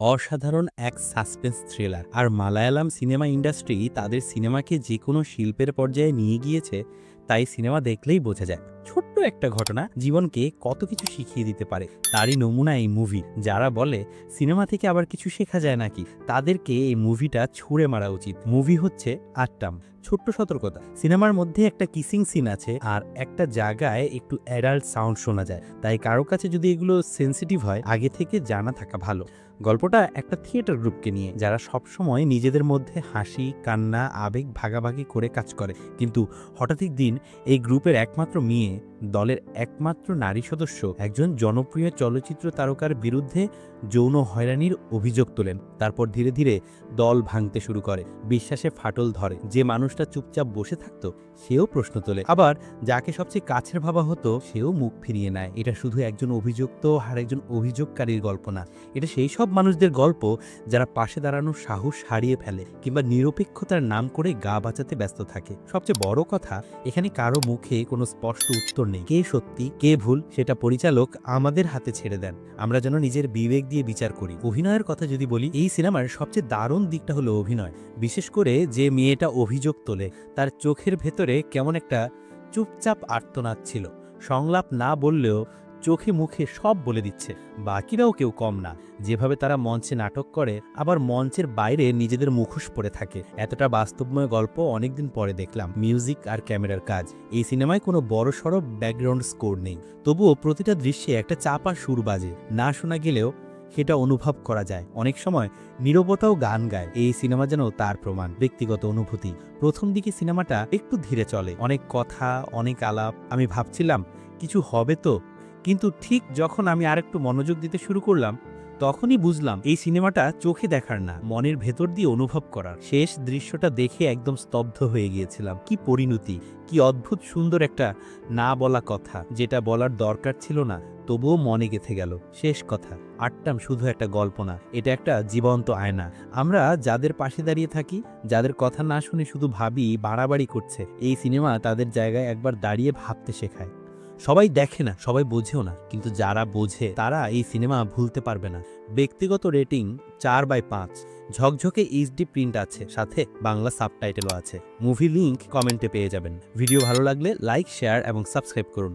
অসাধারণ এক suspense thriller. আর Malayalam cinema industry তাদের সিনেমাকে যে কোনো শিল্পের পর্যায়ে নিয়ে গিয়েছে, তাই সিনেমা দেখলেই বোঝা যায় ছোট্ট একটা ঘটনা জীবনকে কত কিছু শিখিয়ে দিতে পারে। তারই নমুনা এই মুভি। যারা বলে সিনেমা থেকে আবার কিছু শেখা যায় নাকি, তাদেরকে এই মুভিটা ছুঁড়ে মারা উচিত। মুভি হচ্ছে আট্টাম। ছোট্ট সতর্কতা, সিনেমার মধ্যে একটা কিসিং সিন আছে আর একটা জায়গায় একটু অ্যাডাল্ট সাউন্ড শোনা যায়, তাই কারো কাছে যদি এগুলো সেন্সিটিভ হয় আগে থেকে জানা থাকা ভালো। গল্পটা একটা থিয়েটার গ্রুপকে নিয়ে, যারা সবসময় নিজেদের মধ্যে হাসি কান্না আবেগ ভাগাভাগি করে কাজ করে, কিন্তু হঠাৎ একদিন এই গ্রুপের একমাত্র মেয়ে, দলের একমাত্র নারী সদস্য একজন জনপ্রিয় চলচ্চিত্র তারকার বিরুদ্ধে যৌন হয়রানির অভিযোগ তোলেন। তারপর ধীরে ধীরে দল ভাঙতে শুরু করে, বিশ্বাসে ফাটল ধরে। যে মানুষটা চুপচাপ বসে থাকতো সেও প্রশ্ন তোলে, আবার যাকে সবচেয়ে কাছের ভাবা হতো সেও মুখ ফিরিয়ে নেয়। এটা শুধু একজন অভিযুক্ত আর একজন অভিযোগকারীর গল্প না, এটা সেই সব মানুষদের গল্প যারা পাশে দাঁড়ানোর সাহস হারিয়ে ফেলে কিংবা নিরপেক্ষতার নাম করে গা বাঁচাতে ব্যস্ত থাকে। সবচেয়ে বড় কথা, এখানে কারো মুখে কোনো স্পষ্ট উত্তর নেই। কে সত্যি কে ভুল সেটা পরিচালক আমাদের হাতে ছেড়ে দেন, আমরা যেন নিজের বিবেক দিয়ে বিচার করি। অভিনয়ের কথা যদি বলি, এই সিনেমার সবচেয়ে দারুণ দিকটা হলো অভিনয়। বিশেষ করে যে মেয়েটা অভিযোগ তোলে, তার চোখের ভেতরে কেমন একটা চুপচাপ আর্তনাদ ছিল। সংলাপ না বললেও চোখে মুখে সব বলে দিচ্ছে। বাকিরাও কেউ কম না, যেভাবে তারা মঞ্চে নাটক করে আবার মঞ্চের বাইরে নিজেদের মুখোশ পরে থাকে। এতটা বাস্তবময় গল্প অনেকদিন পরে দেখলাম। মিউজিক আর ক্যামেরার কাজ, এই সিনেমায় কোনো বড় সড়ো ব্যাকগ্রাউন্ড স্কোর নেই, তবুও প্রতিটা দৃশ্যে একটা চাপা সুর বাজে। না শোনা গেলেও সেটা অনুভব করা যায়। অনেক সময় নীরবতাও গান গায়। এই সিনেমা যেন তার প্রমাণ। ব্যক্তিগত অনুভূতি, প্রথম দিকে সিনেমাটা একটু ধীরে চলে, অনেক কথা অনেক আলাপ। আমি ভাবছিলাম কিছু হবে তো, কিন্তু ঠিক যখন আমি আরেকটু মনোযোগ দিতে শুরু করলাম তখনই বুঝলাম এই সিনেমাটা চোখে দেখার না, মনের ভেতর দিয়ে অনুভব করার। শেষ দৃশ্যটা দেখে একদম স্তব্ধ হয়ে গিয়েছিলাম। কি পরিণতি, কি অদ্ভুত সুন্দর একটা না বলা কথা, যেটা বলার দরকার ছিল না তবুও মনে গেঁথে গেল। শেষ কথা, আট্টাম শুধু একটা গল্প না, এটা একটা জীবন্ত আয়না। আমরা যাদের পাশে দাঁড়িয়ে থাকি, যাদের কথা না শুনে শুধু ভাবি বাড়াবাড়ি করছে, এই সিনেমা তাদের জায়গায় একবার দাঁড়িয়ে ভাবতে শেখায়। সবাই দেখে না, সবাই বোঝেও না, কিন্তু যারা বোঝে তারা এই সিনেমা ভুলতে পারবে না। ব্যক্তিগত রেটিং 4/5। ঝকঝকে এইচডি প্রিন্ট আছে, সাথে বাংলা সাবটাইটেলও আছে। মুভি লিংক কমেন্টে পেয়ে যাবেন। ভিডিও ভালো লাগলে লাইক শেয়ার এবং সাবস্ক্রাইব করুন।